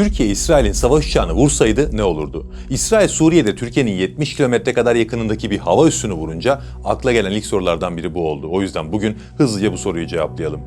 Türkiye, İsrail'in savaş uçağını vursaydı ne olurdu? İsrail, Suriye'de Türkiye'nin 70 kilometre kadar yakınındaki bir hava üssünü vurunca akla gelen ilk sorulardan biri bu oldu. O yüzden bugün hızlıca bu soruyu cevaplayalım.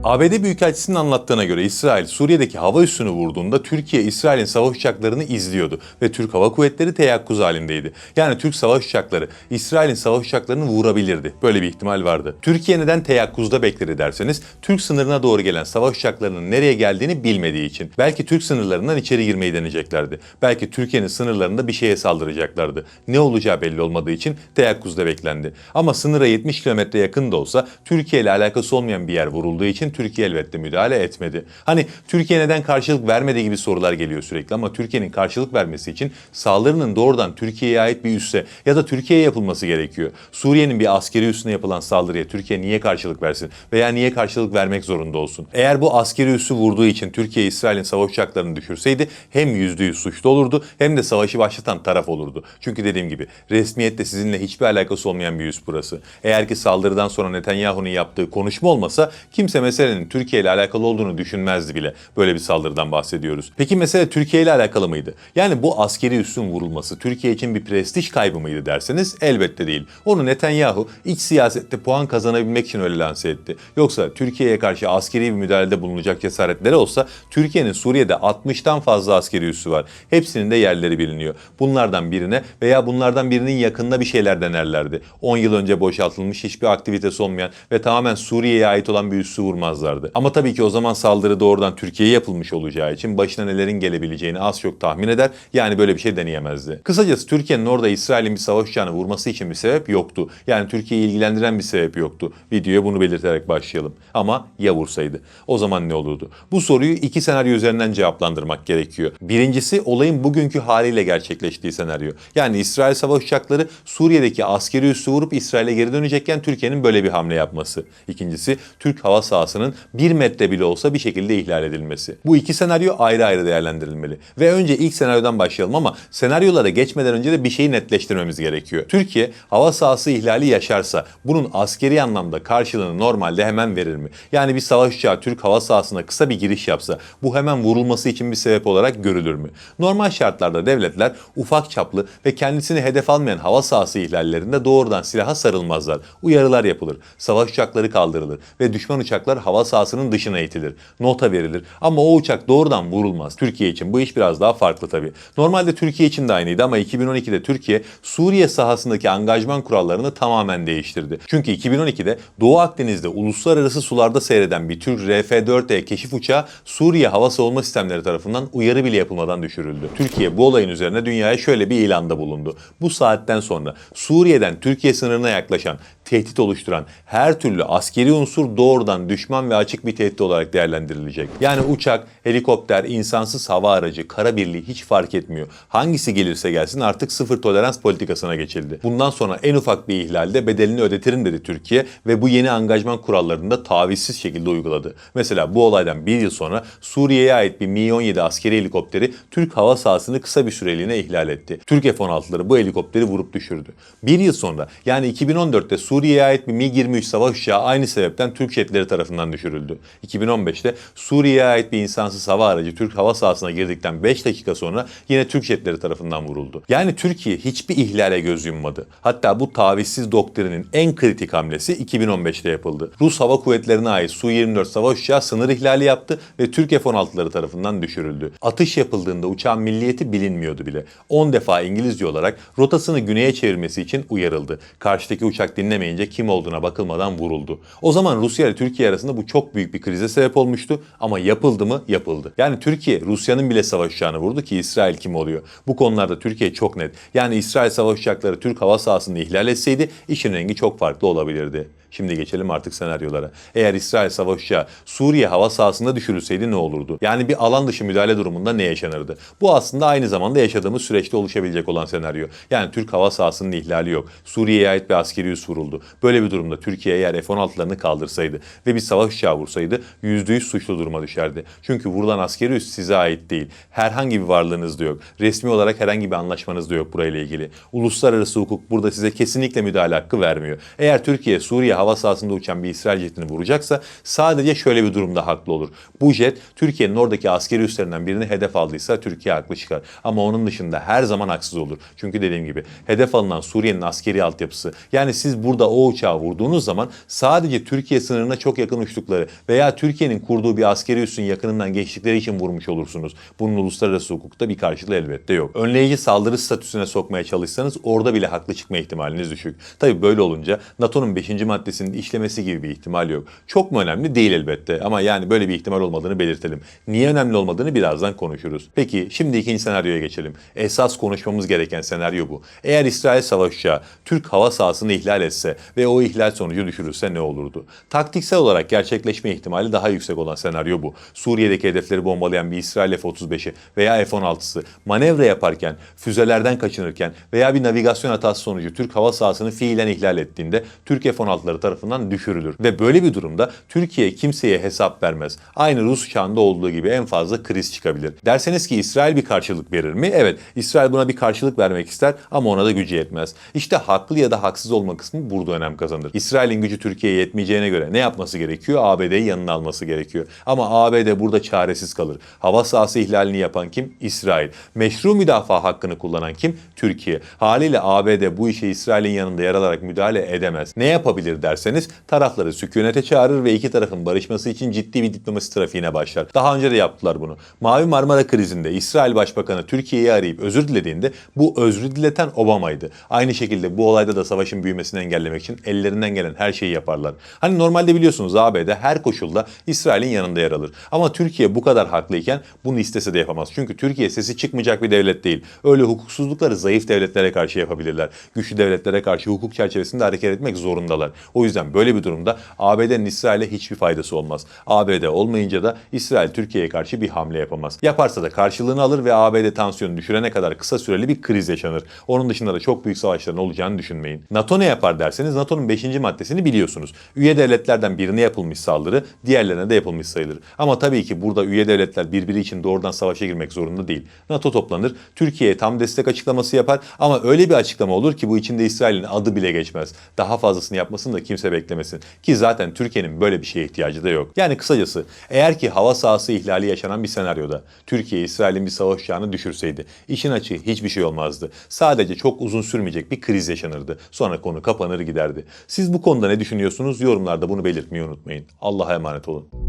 ABD Büyükelçisi'nin anlattığına göre İsrail, Suriye'deki hava üssünü vurduğunda Türkiye, İsrail'in savaş uçaklarını izliyordu ve Türk Hava Kuvvetleri teyakkuz halindeydi. Yani Türk savaş uçakları İsrail'in savaş uçaklarını vurabilirdi. Böyle bir ihtimal vardı. Türkiye neden teyakkuzda bekledi derseniz, Türk sınırına doğru gelen savaş uçaklarının nereye geldiğini bilmediği için. Belki Türk sınırlarından içeri girmeyi deneyeceklerdi. Belki Türkiye'nin sınırlarında bir şeye saldıracaklardı. Ne olacağı belli olmadığı için teyakkuzda beklendi. Ama sınıra 70 kilometre yakın da olsa Türkiye ile alakası olmayan bir yer vurulduğu için Türkiye elbette müdahale etmedi. Hani Türkiye neden karşılık vermedi gibi sorular geliyor sürekli ama Türkiye'nin karşılık vermesi için saldırının doğrudan Türkiye'ye ait bir üsse ya da Türkiye'ye yapılması gerekiyor. Suriye'nin bir askeri üssüne yapılan saldırıya Türkiye niye karşılık versin veya niye karşılık vermek zorunda olsun? Eğer bu askeri üssü vurduğu için Türkiye İsrail'in savaş uçaklarını düşürseydi hem %100 suçlu olurdu hem de savaşı başlatan taraf olurdu. Çünkü dediğim gibi resmiyette sizinle hiçbir alakası olmayan bir üs burası. Eğer ki saldırıdan sonra Netanyahu'nun yaptığı konuşma olmasa kimse meselenin Türkiye ile alakalı olduğunu düşünmezdi bile. Böyle bir saldırıdan bahsediyoruz. Peki mesele Türkiye ile alakalı mıydı? Yani bu askeri üssün vurulması Türkiye için bir prestij kaybı mıydı derseniz elbette değil. Onu Netanyahu iç siyasette puan kazanabilmek için öyle lanse etti. Yoksa Türkiye'ye karşı askeri bir müdahalede bulunacak cesaretleri olsa Türkiye'nin Suriye'de 60'tan fazla askeri üssü var. Hepsinin de yerleri biliniyor. Bunlardan birine veya bunlardan birinin yakınına bir şeyler denerlerdi. 10 yıl önce boşaltılmış hiçbir aktivitesi olmayan ve tamamen Suriye'ye ait olan bir üssü vurmazlardı. Ama tabii ki o zaman saldırı doğrudan Türkiye'ye yapılmış olacağı için başına nelerin gelebileceğini az çok tahmin eder. Yani böyle bir şey deneyemezdi. Kısacası Türkiye'nin orada İsrail'in bir savaş uçağını vurması için bir sebep yoktu. Yani Türkiye'yi ilgilendiren bir sebep yoktu. Videoya bunu belirterek başlayalım. Ama ya vursaydı? O zaman ne olurdu? Bu soruyu iki senaryo üzerinden cevaplandırmak gerekiyor. Birincisi olayın bugünkü haliyle gerçekleştiği senaryo. Yani İsrail savaş uçakları Suriye'deki askeri üssü vurup İsrail'e geri dönecekken Türkiye'nin böyle bir hamle yapması. İkincisi Türk hava sahasının 1 metre bile olsa bir şekilde ihlal edilmesi. Bu iki senaryo ayrı ayrı değerlendirilmeli. Ve önce ilk senaryodan başlayalım ama senaryolara geçmeden önce de bir şeyi netleştirmemiz gerekiyor. Türkiye hava sahası ihlali yaşarsa bunun askeri anlamda karşılığını normalde hemen verir mi? Yani bir savaş uçağı Türk hava sahasına kısa bir giriş yapsa bu hemen vurulması için bir sebep olarak görülür mü? Normal şartlarda devletler ufak çaplı ve kendisini hedef almayan hava sahası ihlallerinde doğrudan silaha sarılmazlar. Uyarılar yapılır. Savaş uçakları kaldırılır ve düşman uçaklar hava sahasının dışına itilir. Nota verilir ama o uçak doğrudan vurulmaz. Türkiye için bu iş biraz daha farklı tabii. Normalde Türkiye için de aynıydı ama 2012'de Türkiye Suriye sahasındaki angajman kurallarını tamamen değiştirdi. Çünkü 2012'de Doğu Akdeniz'de uluslararası sularda seyreden bir Türk RF-4E keşif uçağı Suriye hava savunma sistemleri tarafından uyarı bile yapılmadan düşürüldü. Türkiye bu olayın üzerine dünyaya şöyle bir ilanda bulundu. Bu saatten sonra Suriye'den Türkiye sınırına yaklaşan, tehdit oluşturan her türlü askeri unsur doğrudan düşman ve açık bir tehdit olarak değerlendirilecek. Yani uçak, helikopter, insansız hava aracı, kara birliği hiç fark etmiyor. Hangisi gelirse gelsin artık sıfır tolerans politikasına geçildi. Bundan sonra en ufak bir ihlalde bedelini ödetirim dedi Türkiye ve bu yeni angajman kurallarını da tavizsiz şekilde uyguladı. Mesela bu olaydan bir yıl sonra Suriye'ye ait bir Mi-17 askeri helikopteri Türk hava sahasını kısa bir süreliğine ihlal etti. Türk F-16'ları bu helikopteri vurup düşürdü. Bir yıl sonra yani 2014'te Suriye'ye ait bir Mi-23 savaş uçağı aynı sebepten Türk jetleri tarafından düşürüldü. 2015'te Suriye'ye ait bir insansız hava aracı Türk hava sahasına girdikten 5 dakika sonra yine Türk jetleri tarafından vuruldu. Yani Türkiye hiçbir ihlale göz yummadı. Hatta bu tavizsiz doktrinin en kritik hamlesi 2015'te yapıldı. Rus Hava Kuvvetleri'ne ait Su-24 savaş uçağı sınır ihlali yaptı ve Türk F-16'ları tarafından düşürüldü. Atış yapıldığında uçağın milliyeti bilinmiyordu bile. 10 defa İngilizce olarak rotasını güneye çevirmesi için uyarıldı. Karşıdaki uçak dinlemeyince kim olduğuna bakılmadan vuruldu. O zaman Rusya ile Türkiye arasında bu çok büyük bir krize sebep olmuştu ama yapıldı mı? Yapıldı. Yani Türkiye Rusya'nın bile savaş uçağını vurdu ki İsrail kim oluyor? Bu konularda Türkiye çok net. Yani İsrail savaş uçakları Türk hava sahasını ihlal etseydi işin rengi çok farklı olabilirdi. Şimdi geçelim artık senaryolara. Eğer İsrail savaş uçağı Suriye hava sahasında düşürülseydi ne olurdu? Yani bir alan dışı müdahale durumunda ne yaşanırdı? Bu aslında aynı zamanda yaşadığımız süreçte oluşabilecek olan senaryo. Yani Türk hava sahasının ihlali yok. Suriye'ye ait bir askeri üs vuruldu. Böyle bir durumda Türkiye eğer F-16'larını kaldırsaydı ve bir savaş uçağı vursaydı %100 suçlu duruma düşerdi. Çünkü vurulan askeri üs size ait değil. Herhangi bir varlığınız da yok. Resmi olarak herhangi bir anlaşmanız da yok burayla ilgili. Uluslararası hukuk burada size kesinlikle müdahale hakkı vermiyor. Eğer Türkiye Suriye hava sahasında uçan bir İsrail jetini vuracaksa sadece şöyle bir durumda haklı olur. Bu jet Türkiye'nin oradaki askeri üslerinden birini hedef aldıysa Türkiye haklı çıkar. Ama onun dışında her zaman haksız olur. Çünkü dediğim gibi hedef alınan Suriye'nin askeri altyapısı. Yani siz burada o uçağı vurduğunuz zaman sadece Türkiye sınırına çok yakın uçtukları veya Türkiye'nin kurduğu bir askeri üssün yakınından geçtikleri için vurmuş olursunuz. Bunun uluslararası hukukta bir karşılığı elbette yok. Önleyici saldırı statüsüne sokmaya çalışsanız orada bile haklı çıkma ihtimaliniz düşük. Tabii böyle olunca NATO'nun 5. maddesinin işlemesi gibi bir ihtimal yok. Çok mu önemli? Değil elbette. Ama yani böyle bir ihtimal olmadığını belirtelim. Niye önemli olmadığını birazdan konuşuruz. Peki şimdi ikinci senaryoya geçelim. Esas konuşmamız gereken senaryo bu. Eğer İsrail savaş uçağı Türk hava sahasını ihlal etse ve o ihlal sonucu düşürülse ne olurdu? Taktiksel olarak gerçekleşme ihtimali daha yüksek olan senaryo bu. Suriye'deki hedefleri bombalayan bir İsrail F-35'i veya F-16'sı manevra yaparken, füzelerden kaçınırken veya bir navigasyon hatası sonucu Türk hava sahasını fiilen ihlal ettiğinde Türk F-16'ları tarafından düşürülür. Ve böyle bir durumda Türkiye kimseye hesap vermez. Aynı Rus uçağında olduğu gibi en fazla kriz çıkabilir. Derseniz ki İsrail bir karşılık verir mi? Evet, İsrail buna bir karşılık vermek ister ama ona da gücü yetmez. İşte haklı ya da haksız olma kısmı burada önem kazanır. İsrail'in gücü Türkiye'ye yetmeyeceğine göre ne yapması gerekiyor? ABD'yi yanına alması gerekiyor. Ama ABD burada çaresiz kalır. Hava sahası ihlalini yapan kim? İsrail. Meşru müdafaa hakkını kullanan kim? Türkiye. Haliyle ABD bu işe İsrail'in yanında yer alarak müdahale edemez. Ne yapabilir derseniz tarafları sükunete çağırır ve iki tarafın barışması için ciddi bir diplomasi trafiğine başlar. Daha önce de yaptılar bunu. Mavi Marmara krizinde İsrail Başbakanı Türkiye'yi arayıp özür dilediğinde bu özrü dileten Obama'ydı. Aynı şekilde bu olayda da savaşın büyümesini engellemek için ellerinden gelen her şeyi yaparlar. Hani normalde biliyorsunuz ABD her koşulda İsrail'in yanında yer alır. Ama Türkiye bu kadar haklıyken bunu istese de yapamaz. Çünkü Türkiye sesi çıkmayacak bir devlet değil. Öyle hukuksuzlukları zayıf devletlere karşı yapabilirler. Güçlü devletlere karşı hukuk çerçevesinde hareket etmek zorundalar. O yüzden böyle bir durumda ABD'nin İsrail'e hiçbir faydası olmaz. ABD olmayınca da İsrail Türkiye'ye karşı bir hamle yapamaz. Yaparsa da karşılığını alır ve ABD tansiyonu düşürene kadar kısa süreli bir kriz yaşanır. Onun dışında da çok büyük savaşların olacağını düşünmeyin. NATO ne yapar derseniz NATO'nun 5. maddesini biliyorsunuz. Üye devletlerden birine yapılmış saldırı diğerlerine de yapılmış sayılır. Ama tabii ki burada üye devletler birbiri için doğrudan savaşa girmek zorunda değil. NATO toplanır, Türkiye'ye tam destek açıklaması yapar ama öyle bir açıklama olur ki bu içinde İsrail'in adı bile geçmez. Daha fazlasını yapmasını da kimse beklemesin. Ki zaten Türkiye'nin böyle bir şeye ihtiyacı da yok. Yani kısacası eğer ki hava sahası ihlali yaşanan bir senaryoda Türkiye İsrail'in bir savaş uçağını düşürseydi işin açığı hiçbir şey olmazdı. Sadece çok uzun sürmeyecek bir kriz yaşanırdı. Sonra konu kapanır giderdi. Siz bu konuda ne düşünüyorsunuz? Yorumlarda bunu belirtmeyi unutmayın. Allah'a emanet olun.